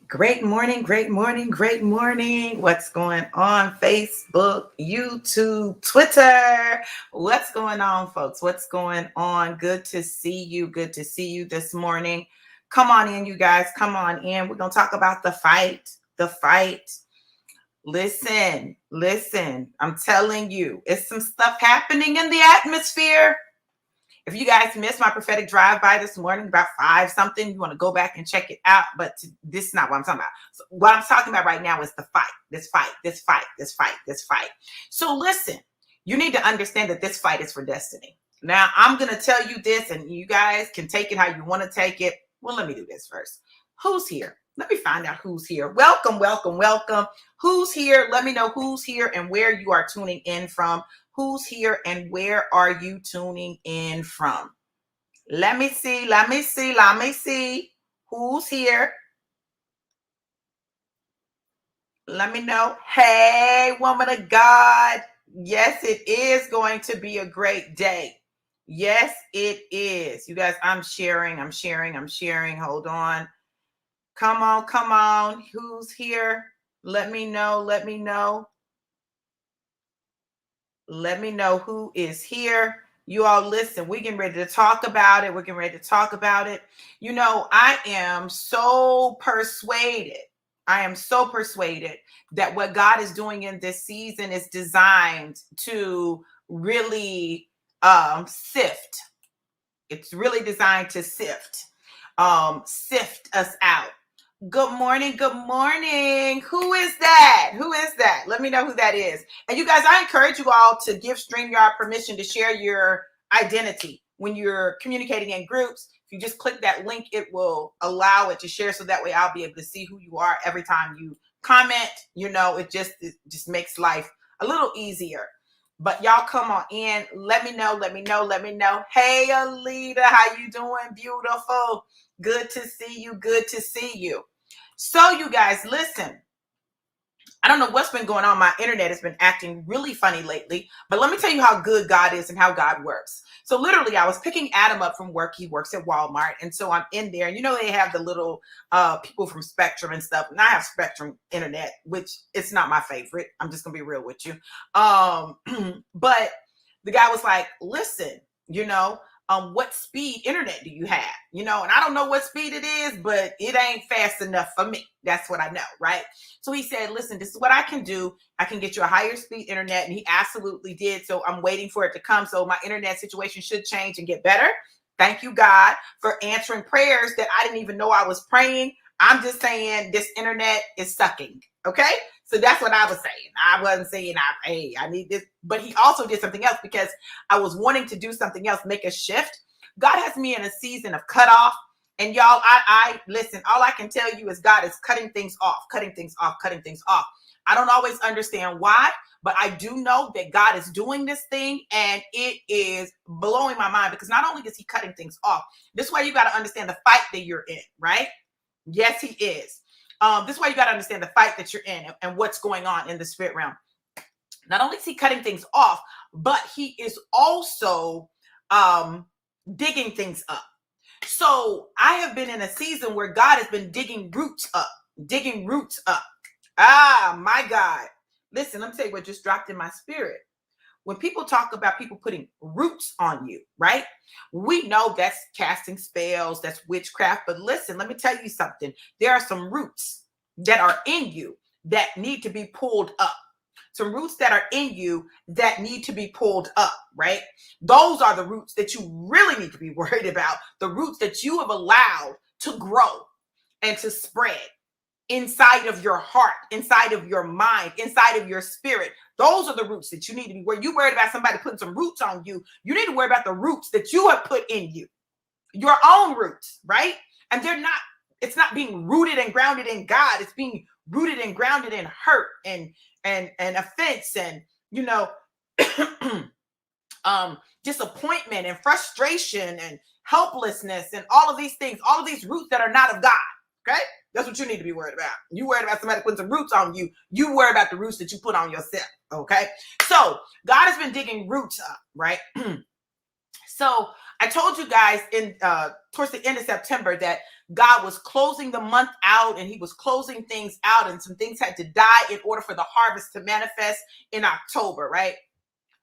Great morning, great morning, great morning. What's going on? Facebook, YouTube, Twitter. What's going on, folks? What's going on? Good to see you. Good to see you this morning. Come on in, you guys. Come on in. We're going to talk about the fight. The fight. Listen. I'm telling you, it's some stuff happening in the atmosphere. If you guys missed my prophetic drive-by this morning, about 5 something, you want to go back and check it out. But this is not what I'm talking about. So what I'm talking about right now is the fight. This fight. So listen, you need to understand that this fight is for destiny. Now, I'm going to tell you this, and you guys can take it how you want to take it. Well, let me do this first. Who's here? Let me find out who's here. Welcome. Who's here? Let me know who's here and where you are tuning in from. Who's here and where are you tuning in from? Let me see. Who's here? Let me know. Hey, woman of God. Yes, it is going to be a great day. Yes, it is. You guys, I'm sharing. Hold on. Come on. Who's here? Let me know. Let me know who is here. You all listen, we're getting ready to talk about it. You know, I am so persuaded that what God is doing in this season is designed to really sift. It's really designed to sift us out. Good morning. Who is that? Let me know who that is. And you guys, I encourage you all to give StreamYard permission to share your identity when you're communicating in groups. If you just click that link, it will allow it to share, so that way I'll be able to see who you are every time you comment. You know, it just makes life a little easier. But y'all come on in. Let me know. Hey, Alita, how you doing? Beautiful. Good to see you. So you guys, listen. I don't know what's been going on. My internet has been acting really funny lately. But let me tell you how good God is and how God works. So literally, I was picking Adam up from work. He works at Walmart. And so I'm in there. And you know, they have the little people from Spectrum and stuff. And I have Spectrum internet, which it's not my favorite. I'm just going to be real with you. But the guy was like, listen, you know, what speed internet do you have? You know, and I don't know what speed it is, but it ain't fast enough for me. That's what I know, right? So he said, listen, this is what I can do. I can get you a higher speed internet. And he absolutely did. So I'm waiting for it to come. So my internet situation should change and get better. Thank you, God, for answering prayers that I didn't even know I was praying. I'm just saying this internet is sucking. Okay. So that's what I was saying. I wasn't saying, I need this. But he also did something else because I was wanting to do something else, make a shift. God has me in a season of cutoff. And y'all, I listen, all I can tell you is God is cutting things off. I don't always understand why, but I do know that God is doing this thing, and it is blowing my mind, because not only is he cutting things off, this is why you got to understand the fight that you're in, right? Yes, he is. This is why you got to understand the fight that you're in and what's going on in the spirit realm. Not only is he cutting things off, but he is also digging things up. So I have been in a season where God has been digging roots up. Ah, my God. Listen, let me tell you what just dropped in my spirit. When people talk about people putting roots on you, right? We know that's casting spells, that's witchcraft. But listen, let me tell you something. There are some roots that are in you that need to be pulled up. Some roots that are in you that need to be pulled up, right? Those are the roots that you really need to be worried about. The roots that you have allowed to grow and to spread inside of your heart, inside of your mind, inside of your spirit. Those are the roots that you need to be worried. You worried about somebody putting some roots on you. You need to worry about the roots that you have put in you, your own roots, right? And it's not being rooted and grounded in God. It's being rooted and grounded in hurt and offense and, you know, disappointment and frustration and helplessness and all of these things, all of these roots that are not of God. Okay. That's what you need to be worried about. You worried about somebody putting some roots on you. You worry about the roots that you put on yourself. Okay. So God has been digging roots up, right? So I told you guys in towards the end of September that God was closing the month out and he was closing things out and some things had to die in order for the harvest to manifest in October, right?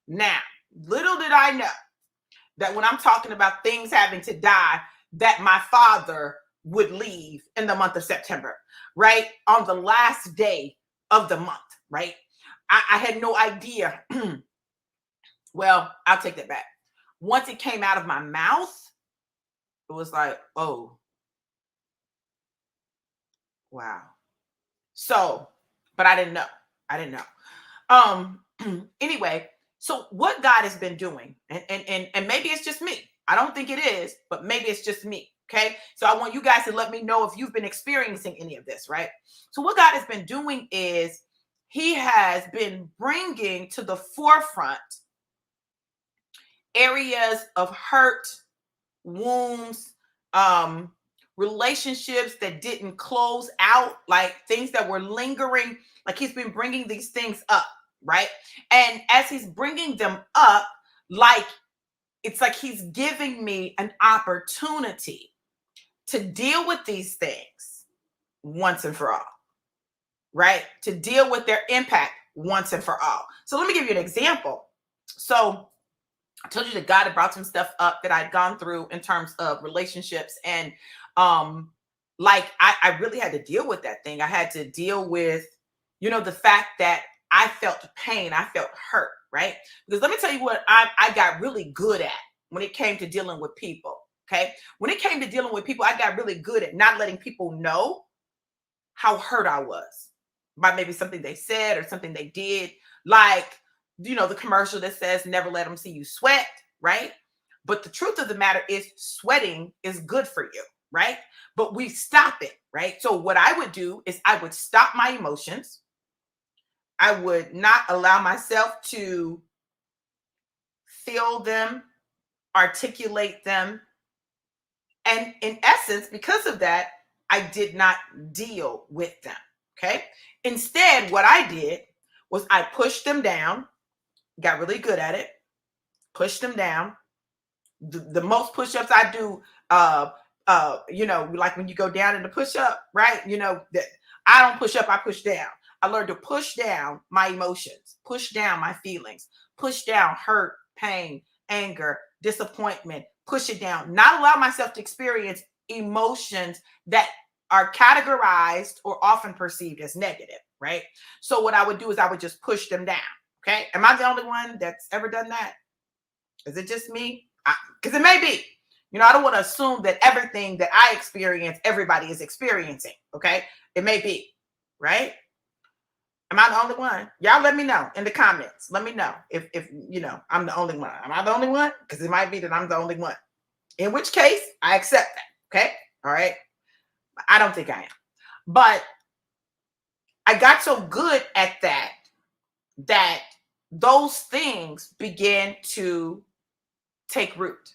Now, little did I know that when I'm talking about things having to die, that my father would leave in the month of September, right? On the last day of the month, right? I had no idea. Well, I'll take that back. Once it came out of my mouth, it was like, oh, wow. So, but I didn't know. I didn't know. Anyway, so what God has been doing, and maybe it's just me. I don't think it is, but maybe it's just me. Okay. So I want you guys to let me know if you've been experiencing any of this, right? So what God has been doing is he has been bringing to the forefront areas of hurt, wounds, relationships that didn't close out, like things that were lingering. Like he's been bringing these things up, right? And as he's bringing them up, like it's like he's giving me an opportunity to deal with these things once and for all, right? To deal with their impact once and for all. So let me give you an example. So I told you that God had brought some stuff up that I'd gone through in terms of relationships. And like I really had to deal with that thing. I had to deal with, the fact that I felt pain, I felt hurt, right? Because let me tell you what I got really good at when it came to dealing with people. Okay. When it came to dealing with people, I got really good at not letting people know how hurt I was by maybe something they said or something they did. Like, the commercial that says never let them see you sweat, right? But the truth of the matter is sweating is good for you, right? But we stop it, right? So what I would do is I would stop my emotions. I would not allow myself to feel them, articulate them. And in essence, because of that, I did not deal with them, okay? Instead, what I did was I pushed them down, got really good at it, pushed them down. The most push-ups I do, like when you go down in the push-up, right? That I don't push up, I push down. I learned to push down my emotions, push down my feelings, push down hurt, pain, anger, disappointment, push it down, not allow myself to experience emotions that are categorized or often perceived as negative, right? So what I would do is I would just push them down. Okay. Am I the only one that's ever done that? Is it just me? Because it may be. I don't want to assume that everything that I experience, everybody is experiencing. Okay. It may be. Right. Am I the only one? Y'all let me know in the comments. Let me know if I'm the only one. Am I the only one? Because it might be that I'm the only one. In which case, I accept that. Okay. All right. I don't think I am. But I got so good at that those things began to take root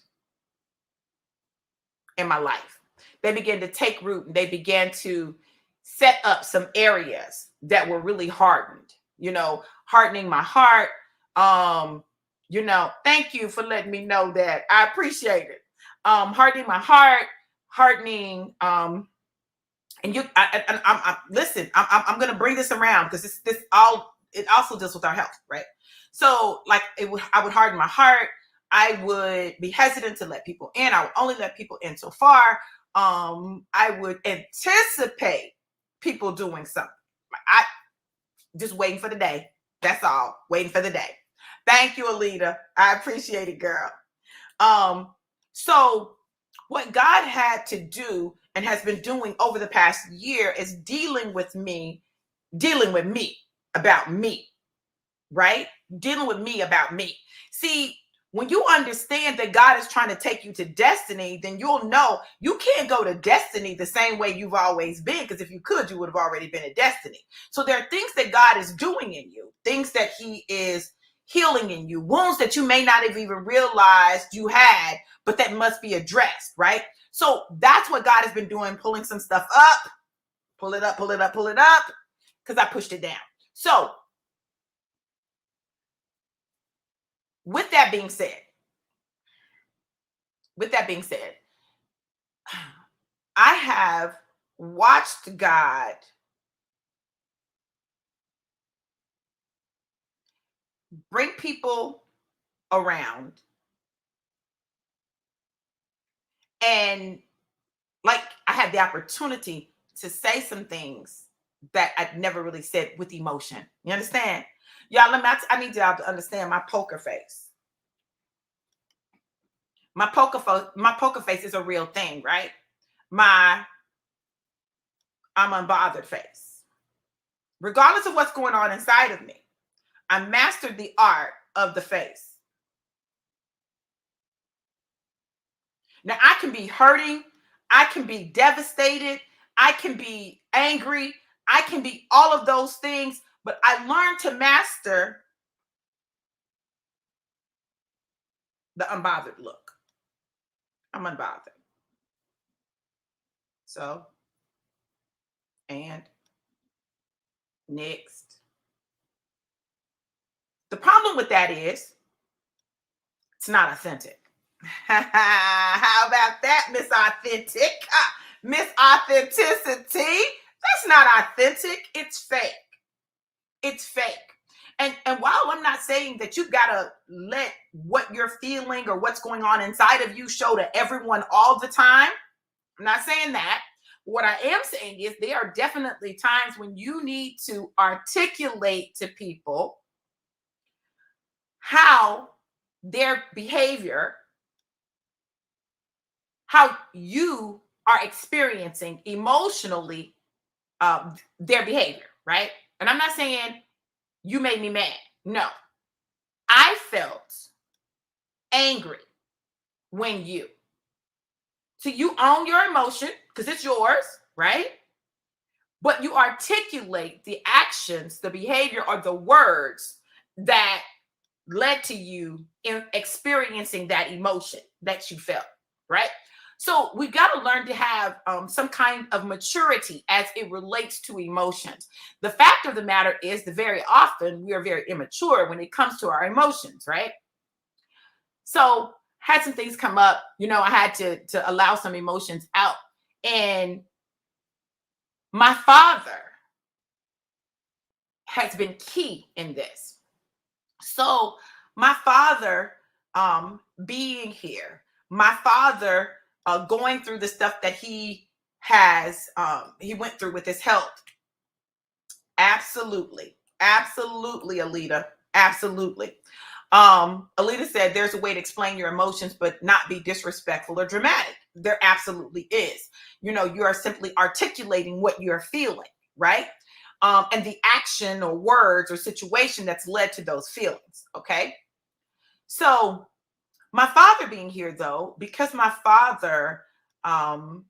in my life. They began to take root and they began to set up some areas that were really hardened, hardening my heart. Thank you for letting me know that. I appreciate it. Hardening my heart, hardening, and listen, I'm going to bring this around because it also deals with our health, right? So like I would harden my heart. I would be hesitant to let people in. I would only let people in so far. I would anticipate people doing something. I just waiting for the day. That's all. Waiting for the day. Thank you, Alita. I appreciate it, girl. So what God had to do and has been doing over the past year is dealing with me about me, right? Dealing with me about me. See, when you understand that God is trying to take you to destiny, then you'll know you can't go to destiny the same way you've always been, because if you could, you would have already been at destiny. So there are things that God is doing in you, things that he is healing in you, wounds that you may not have even realized you had, but that must be addressed, right? So that's what God has been doing, pulling some stuff up, pull it up, because I pushed it down. So with that being said, with that being said, I have watched God bring people around and like I had the opportunity to say some things that I'd never really said with emotion. You understand? Y'all, I need y'all to understand my poker face. My poker face is a real thing, right? My I'm unbothered face. Regardless of what's going on inside of me, I mastered the art of the face. Now I can be hurting, I can be devastated, I can be angry, I can be all of those things, but I learned to master the unbothered look. I'm unbothered. So, and next. The problem with that is it's not authentic. How about that, Miss Authentic? Miss Authenticity. That's not authentic. It's fake. It's fake. And while I'm not saying that you've got to let what you're feeling or what's going on inside of you show to everyone all the time, I'm not saying that. What I am saying is there are definitely times when you need to articulate to people how their behavior, how you are experiencing emotionally their behavior, right? And I'm not saying you made me mad. No, I felt angry when you. So you own your emotion because it's yours, right? But you articulate the actions, the behavior, or the words that led to you in experiencing that emotion that you felt, right? So we've got to learn to have some kind of maturity as it relates to emotions. The fact of the matter is that very often we are very immature when it comes to our emotions, right? So had some things come up, I had to allow some emotions out. And my father has been key in this. So my father being here, my father going through the stuff that he went through with his health. Absolutely. Absolutely, Alita. Absolutely. Alita said there's a way to explain your emotions, but not be disrespectful or dramatic. There absolutely is. You are simply articulating what you're feeling, right? And the action or words or situation that's led to those feelings. Okay. So my father being here though, because my father um,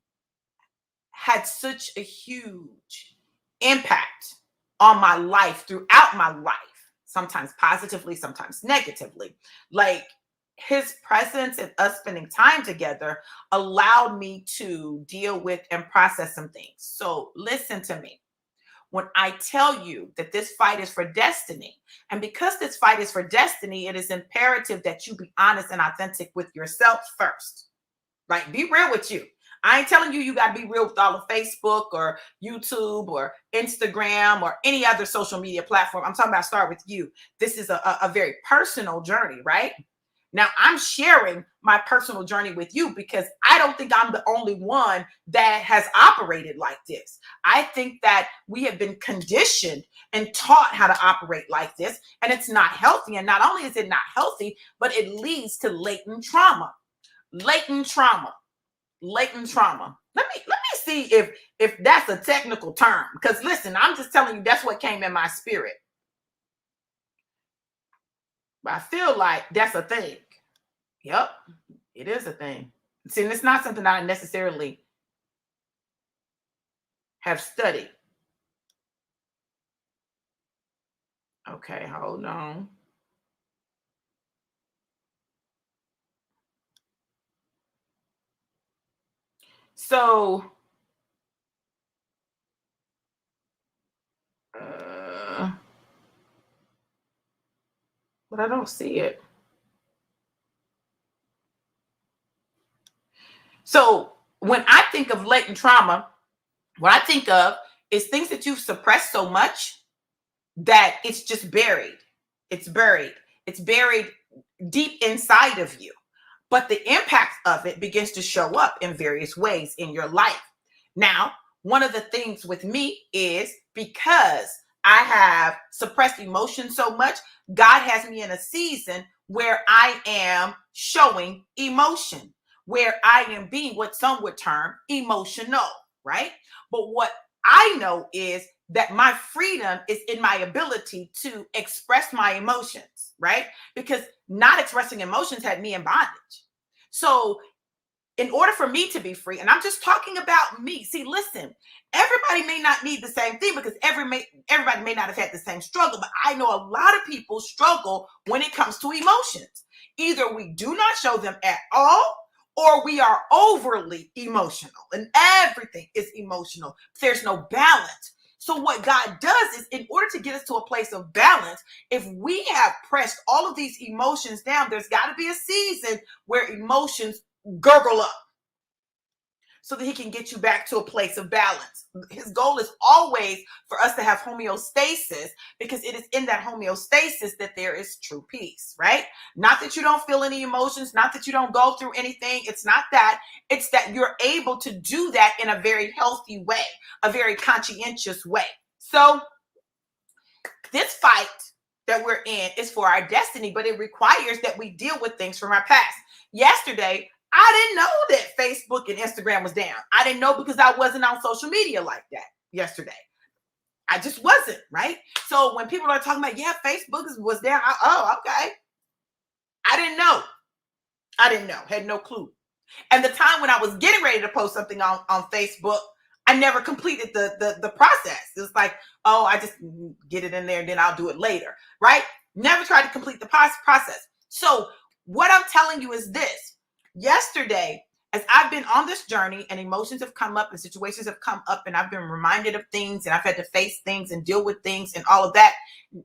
had such a huge impact on my life throughout my life, sometimes positively, sometimes negatively. Like his presence and us spending time together allowed me to deal with and process some things. So listen to me. When I tell you that this fight is for destiny, and because this fight is for destiny, it is imperative that you be honest and authentic with yourself first. Like, be real with you. I ain't telling you you got to be real with all of Facebook or YouTube or Instagram or any other social media platform. I'm talking about start with you. This is a very personal journey, right? Now, I'm sharing my personal journey with you because I don't think I'm the only one that has operated like this. I think that we have been conditioned and taught how to operate like this, and it's not healthy. And not only is it not healthy, but it leads to latent trauma. Latent trauma. Latent trauma. Let me see if that's a technical term. Because listen, I'm just telling you that's what came in my spirit. But I feel like that's a thing. Yep, it is a thing. See, and it's not something I necessarily have studied. Okay, hold on. So, uh, but I don't see it. So when I think of latent trauma, what I think of is things that you've suppressed so much that it's just buried. It's buried. It's buried deep inside of you. But the impact of it begins to show up in various ways in your life. Now, one of the things with me is because I have suppressed emotion so much, God has me in a season where I am showing emotion, where I am being what some would term emotional, right? But what I know is that my freedom is in my ability to express my emotions, right? Because not expressing emotions had me in bondage. So in order for me to be free, and I'm just talking about me. See, listen, everybody may not need the same thing because everybody may not have had the same struggle, but I know a lot of people struggle when it comes to emotions. Either we do not show them at all, or we are overly emotional and everything is emotional. There's no balance. So what God does is, in order to get us to a place of balance, if we have pressed all of these emotions down, there's got to be a season where emotions gurgle up so that he can get you back to a place of balance. His goal is always for us to have homeostasis, because it is in that homeostasis that there is true peace, right? Not that you don't feel any emotions, not that you don't go through anything. It's not that. It's that you're able to do that in a very healthy way, a very conscientious way. So this fight that we're in is for our destiny, but it requires that we deal with things from our past. Yesterday, I didn't know that Facebook and Instagram was down. I didn't know because I wasn't on social media like that yesterday. I just wasn't, right? So when people are talking about, yeah, Facebook was down, oh, okay. I didn't know. I didn't know, had no clue. And the time when I was getting ready to post something on Facebook, I never completed the process. It was like, oh, I just get it in there and then I'll do it later, right? Never tried to complete the process. So what I'm telling you is this. Yesterday, as I've been on this journey and emotions have come up and situations have come up and I've been reminded of things and I've had to face things and deal with things and all of that,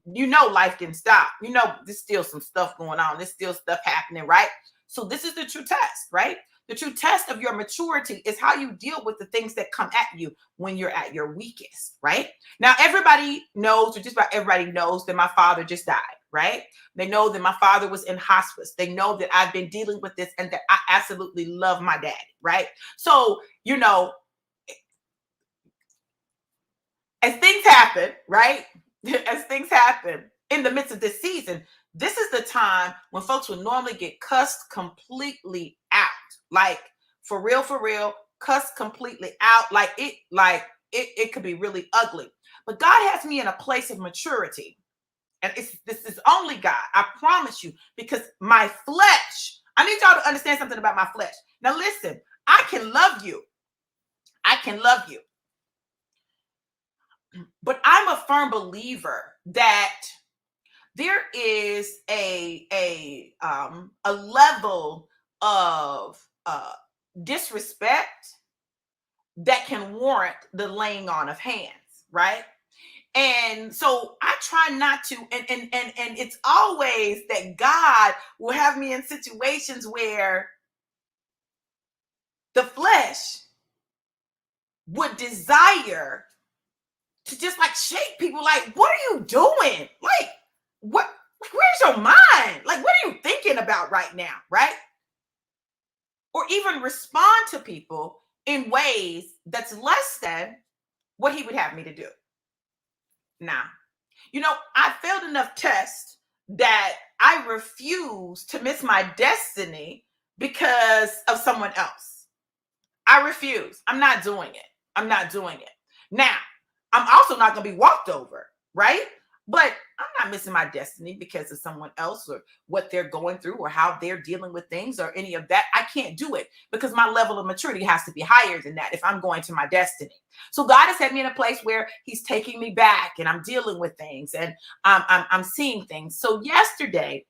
you know, life didn't stop. You know, there's still some stuff going on. There's still stuff happening, right? So this is the true test, right? The true test of your maturity is how you deal with the things that come at you when you're at your weakest, right? Now, everybody knows, or just about everybody knows, that my father just died, right? They know that my father was in hospice. They know that I've been dealing with this and that I absolutely love my daddy, right? So, you know, as things happen, right? As things happen in the midst of this season, this is the time when folks would normally get cussed completely out. Like, for real, cussed completely out. It could be really ugly. But God has me in a place of maturity. And this is only God, I promise you, because my flesh, I need y'all to understand something about my flesh. Now listen, I can love you. I can love you. But I'm a firm believer that there is a level of disrespect that can warrant the laying on of hands, right? And so I try not to, and it's always that God will have me in situations where the flesh would desire to just like shake people, like, what are you doing? Like, what, where's your mind? Like, what are you thinking about right now, right? Or even respond to people in ways that's less than what he would have me to do. Now, you know, I failed enough tests that I refuse to miss my destiny because of someone else. I refuse. I'm not doing it. I'm not doing it. Now, I'm also not going to be walked over, right? But I'm not missing my destiny because of someone else or what they're going through or how they're dealing with things or any of that. I can't do it because my level of maturity has to be higher than that if I'm going to my destiny. So God has had me in a place where he's taking me back and I'm dealing with things and I'm seeing things. So yesterday,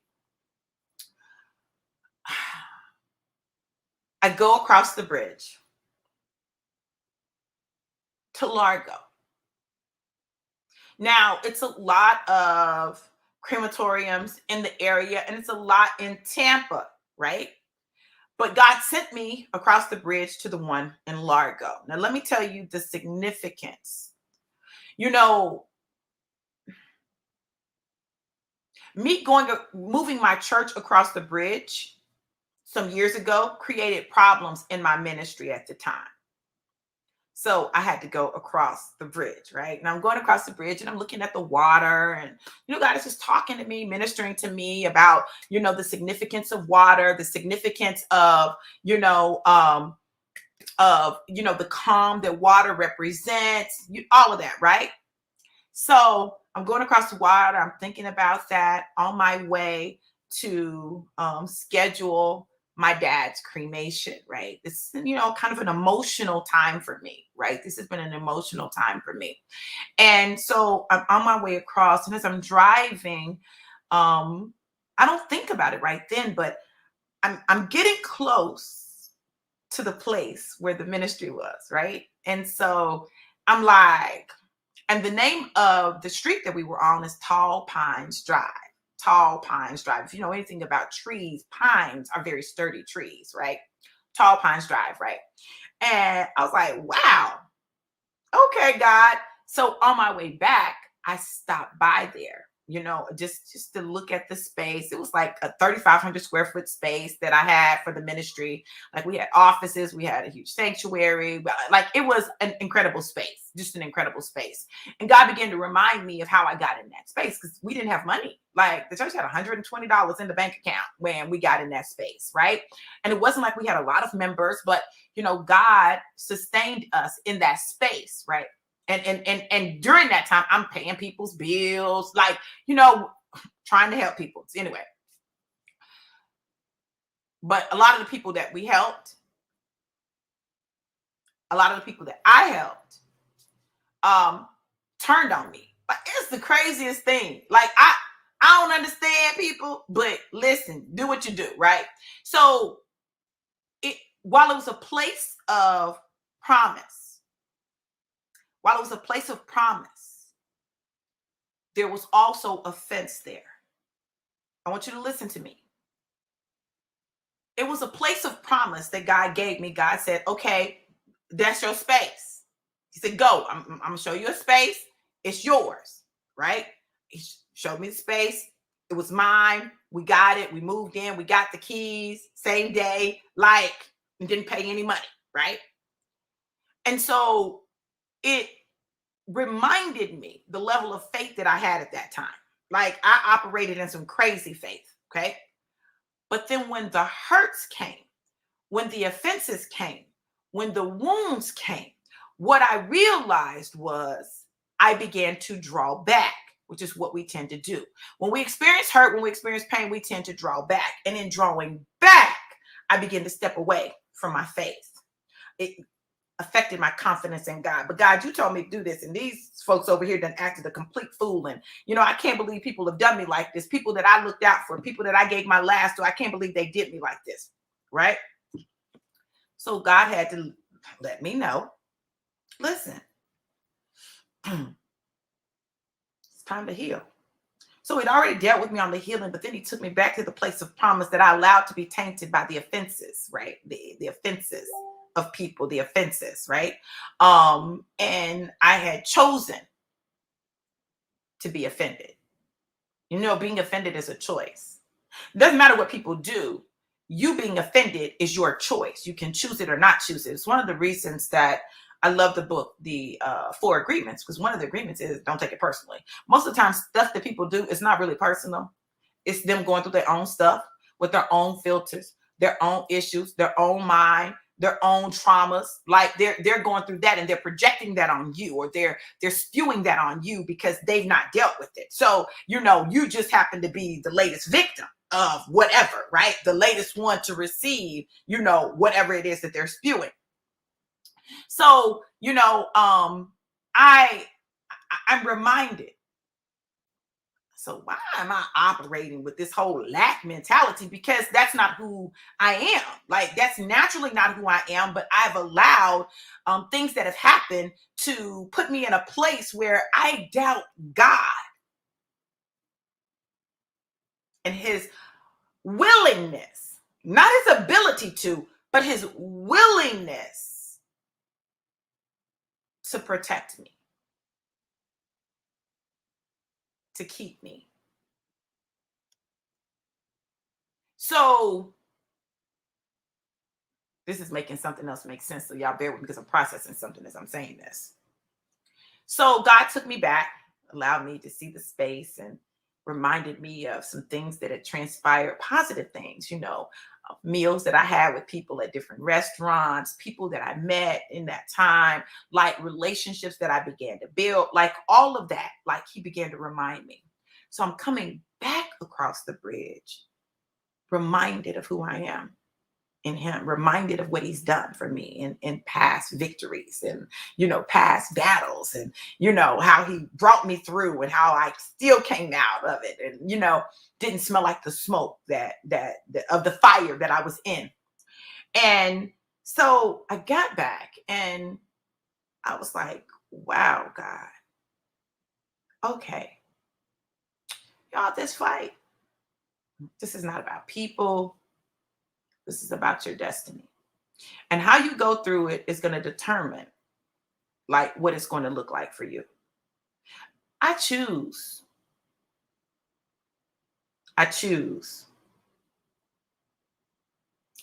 I go across the bridge to Largo. Now, it's a lot of crematoriums in the area, and it's a lot in Tampa, right? But God sent me across the bridge to the one in Largo. Now, let me tell you the significance. You know, me moving my church across the bridge some years ago created problems in my ministry at the time. So I had to go across the bridge, right? And I'm going across the bridge and I'm looking at the water, and God is just talking to me, ministering to me about, the significance of water, the significance of, the calm that water represents, all of that, right? So I'm going across the water. I'm thinking about that on my way to schedule my dad's cremation, right? This is, kind of an emotional time for me, right? This has been an emotional time for me. And so I'm on my way across, and as I'm driving, I don't think about it right then, but I'm getting close to the place where the ministry was, right? And so I'm like, and the name of the street that we were on is Tall Pines Drive. Tall Pines Drive. If you know anything about trees, pines are very sturdy trees, right? Tall Pines Drive, right? And I was like, wow, okay, God. So on my way back, I stopped by there, just to look at the space. It was like a 3,500 square foot space that I had for the ministry. Like, we had offices, we had a huge sanctuary, but like, it was an incredible space, just an incredible space. And God began to remind me of how I got in that space, because we didn't have money. Like, the church had $120 in the bank account when we got in that space, right? And it wasn't like we had a lot of members, but God sustained us in that space, right? And during that time, I'm paying people's bills, like, trying to help people. Anyway, but a lot of the people that we helped, a lot of the people that I helped, turned on me. Like, it's the craziest thing. Like, I don't understand people, but listen, do what you do, right? So while it was a place of promise, there was also offense there. I want you to listen to me. It was a place of promise that God gave me. God said, okay, that's your space. He said, go. I'm going to show you a space. It's yours, right? He showed me the space. It was mine. We got it. We moved in. We got the keys same day, like, and didn't pay any money, right? And so it reminded me the level of faith that I had at that time. Like, I operated in some crazy faith, okay? But then when the hurts came, when the offenses came, when the wounds came, what I realized was I began to draw back, which is what we tend to do. When we experience hurt, when we experience pain, we tend to draw back. And in drawing back, I began to step away from my faith. It affected my confidence in God. But God, you told me to do this, and these folks over here done acted a complete fool. And I can't believe people have done me like this. People that I looked out for, people that I gave my last to, I can't believe they did me like this, right? So God had to let me know, listen, it's time to heal. So he'd already dealt with me on the healing, but then he took me back to the place of promise that I allowed to be tainted by the offenses, right? The offenses of people, the offenses, right? And I had chosen to be offended. Being offended is a choice. It doesn't matter what people do. You being offended is your choice. You can choose it or not choose it. It's one of the reasons that I love the book, the 4 Agreements, because one of the agreements is don't take it personally. Most of the time, stuff that people do is not really personal. It's them going through their own stuff with their own filters, their own issues, their own mind, their own traumas. Like, they're going through that, and they're projecting that on you, or they're spewing that on you because they've not dealt with it. So, you just happen to be the latest victim of whatever, right? The latest one to receive, whatever it is that they're spewing. So, I'm reminded. So why am I operating with this whole lack mentality? Because that's not who I am. Like, that's naturally not who I am, but I've allowed things that have happened to put me in a place where I doubt God and his willingness Not his ability to, but his willingness to protect me, to keep me. So this is making something else make sense. So y'all bear with me because I'm processing something as I'm saying this. So God took me back, allowed me to see the space, and reminded me of some things that had transpired, positive things, meals that I had with people at different restaurants, people that I met in that time, like relationships that I began to build, like all of that, like he began to remind me. So I'm coming back across the bridge, reminded of who I am in him, reminded of what he's done for me in past victories and, past battles, and, how he brought me through and how I still came out of it, and, didn't smell like the smoke that of the fire that I was in. And so I got back and I was like, wow, God, okay, y'all, this fight, this is not about people. This is about your destiny. And how you go through it is going to determine like what it's going to look like for you. I choose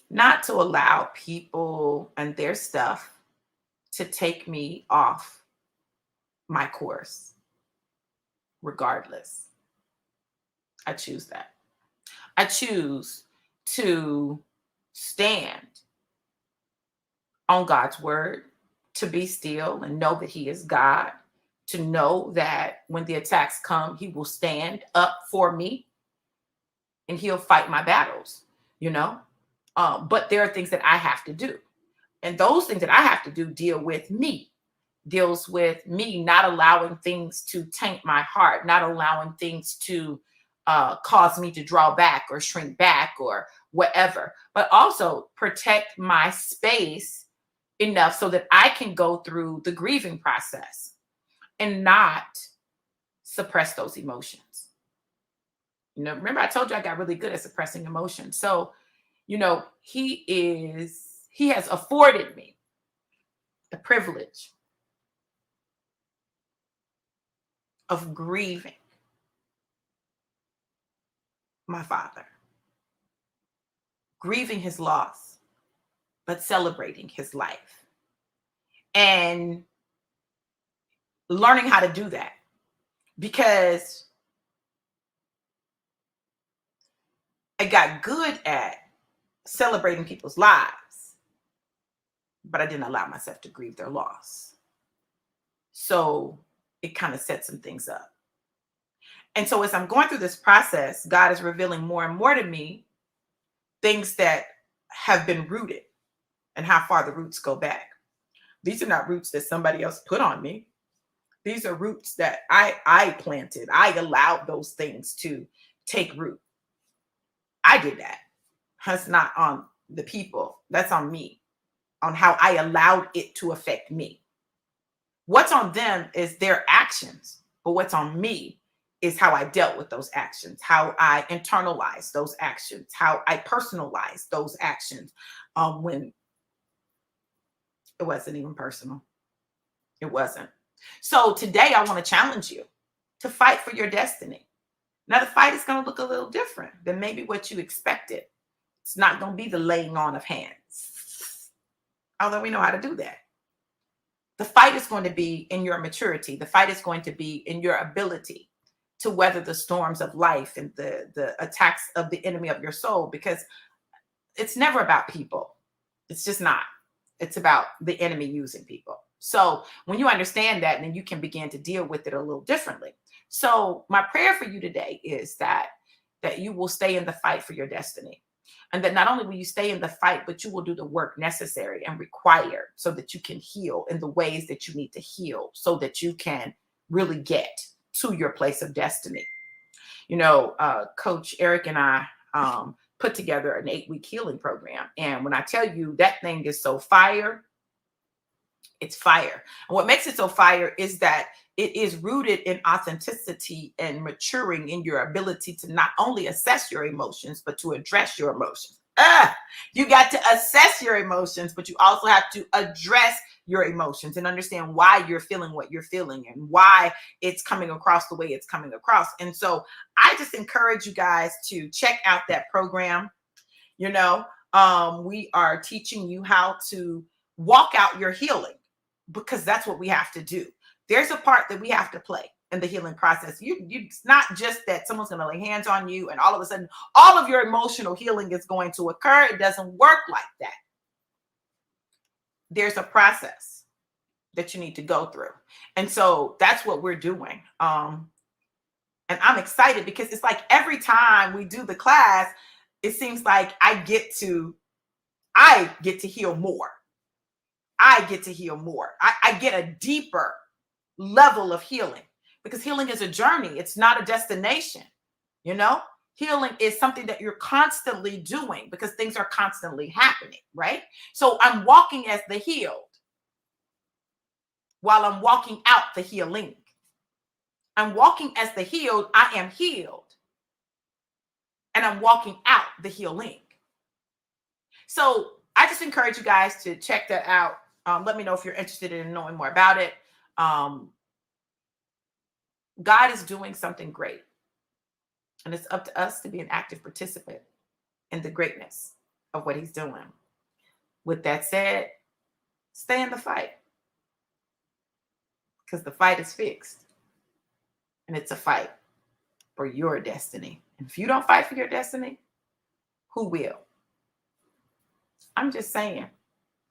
not to allow people and their stuff to take me off my course, regardless. I choose that. I choose to stand on God's word, to be still and know that he is God, to know that when the attacks come, he will stand up for me and he'll fight my battles, but there are things that I have to do. And those things that I have to do deals with me not allowing things to taint my heart, not allowing things to cause me to draw back or shrink back or whatever, but also protect my space enough so that I can go through the grieving process and not suppress those emotions. Remember I told you I got really good at suppressing emotions. So, he has afforded me the privilege of grieving my father, grieving his loss, but celebrating his life, and learning how to do that, because I got good at celebrating people's lives, but I didn't allow myself to grieve their loss. So it kind of set some things up. And so as I'm going through this process, God is revealing more and more to me things that have been rooted and how far the roots go back. These are not roots that somebody else put on me. These are roots that I planted. I allowed those things to take root. I did that. That's not on the people. That's on me, on how I allowed it to affect me. What's on them is their actions, but what's on me is how I dealt with those actions, how I internalized those actions, how I personalized those actions when it wasn't even personal. It wasn't. So today I want to challenge you to fight for your destiny. Now the fight is going to look a little different than maybe what you expected. It's not going to be the laying on of hands, although we know how to do that. The fight is going to be in your maturity. The fight is going to be in your ability to weather the storms of life and the attacks of the enemy of your soul, because it's never about people. It's just not. It's about the enemy using people. So when you understand that, then you can begin to deal with it a little differently. So my prayer for you today is that you will stay in the fight for your destiny. And that not only will you stay in the fight, but you will do the work necessary and required so that you can heal in the ways that you need to heal, so that you can really get to your place of destiny. Coach Eric and I put together an 8-week healing program. And when I tell you that thing is so fire, it's fire. And what makes it so fire is that it is rooted in authenticity and maturing in your ability to not only assess your emotions, but to address your emotions. You got to assess your emotions, but you also have to address your emotions and understand why you're feeling what you're feeling and why it's coming across the way it's coming across. And so I just encourage you guys to check out that program. You know, we are teaching you how to walk out your healing, because that's what we have to do. There's a part that we have to play in the healing process. It's not just that someone's going to lay hands on you and all of a sudden all of your emotional healing is going to occur. It doesn't work like that. There's a process that you need to go through. And so that's what we're doing. And I'm excited because it's like every time we do the class, it seems like I get to heal more. I get to heal more. I get a deeper level of healing, because healing is a journey. It's not a destination. You know, healing is something that you're constantly doing because things are constantly happening, right? So I'm walking as the healed while I'm walking out the healing. I'm walking as the healed. I am healed. And I'm walking out the healing. So I just encourage you guys to check that out. Let me know if you're interested in knowing more about it. God is doing something great. And it's up to us to be an active participant in the greatness of what he's doing. With that said, stay in the fight, because the fight is fixed. And it's a fight for your destiny. And if you don't fight for your destiny, who will? I'm just saying,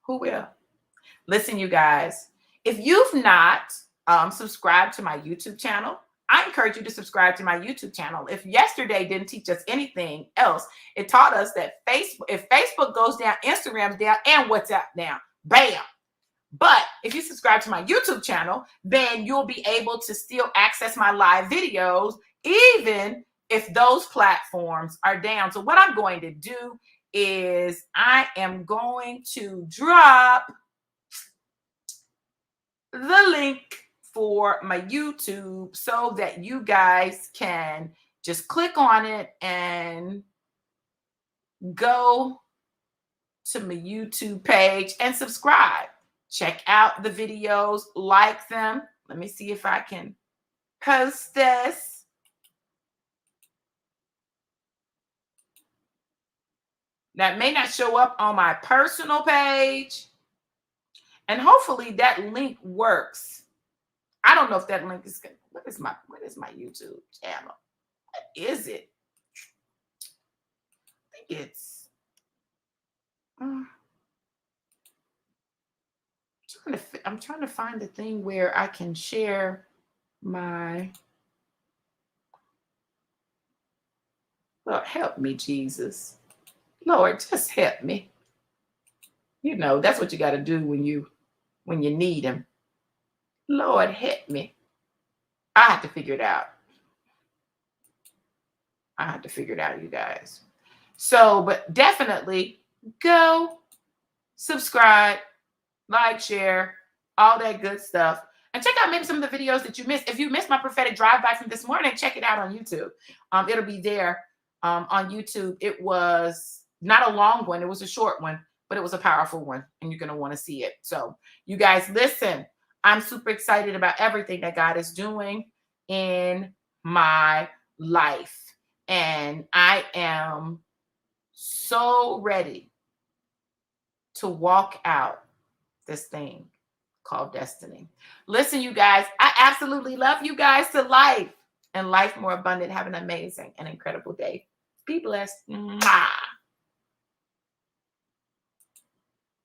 who will? Listen, you guys, if you've not subscribed to my YouTube channel, I encourage you to subscribe to my YouTube channel. If yesterday didn't teach us anything else, it taught us that if Facebook goes down, Instagram's down, and WhatsApp down. Bam. But if you subscribe to my YouTube channel, then you'll be able to still access my live videos, even if those platforms are down. So what I'm going to do is I am going to drop the link for my YouTube so that you guys can just click on it and go to my YouTube page and subscribe. Check out the videos, like them. Let me see if I can post this. That may not show up on my personal page. And hopefully that link works. I don't know if that link is good. What is my YouTube channel? What is it? I think it's I'm trying to find the thing where I can share my. Lord, help me, Jesus. Lord, just help me. You know, that's what you got to do when you need him. Lord, help me. I have to figure it out. You guys. So, but definitely go subscribe, like, share, all that good stuff. And check out maybe some of the videos that you missed. If you missed my prophetic drive-by from this morning, check it out on YouTube. It'll be there on YouTube. It was not a long one. It was a short one, but it was a powerful one. And you're going to want to see it. So you guys, listen, I'm super excited about everything that God is doing in my life. And I am so ready to walk out this thing called destiny. Listen, you guys, I absolutely love you guys to life and life more abundant. Have an amazing and incredible day. Be blessed. Mwah.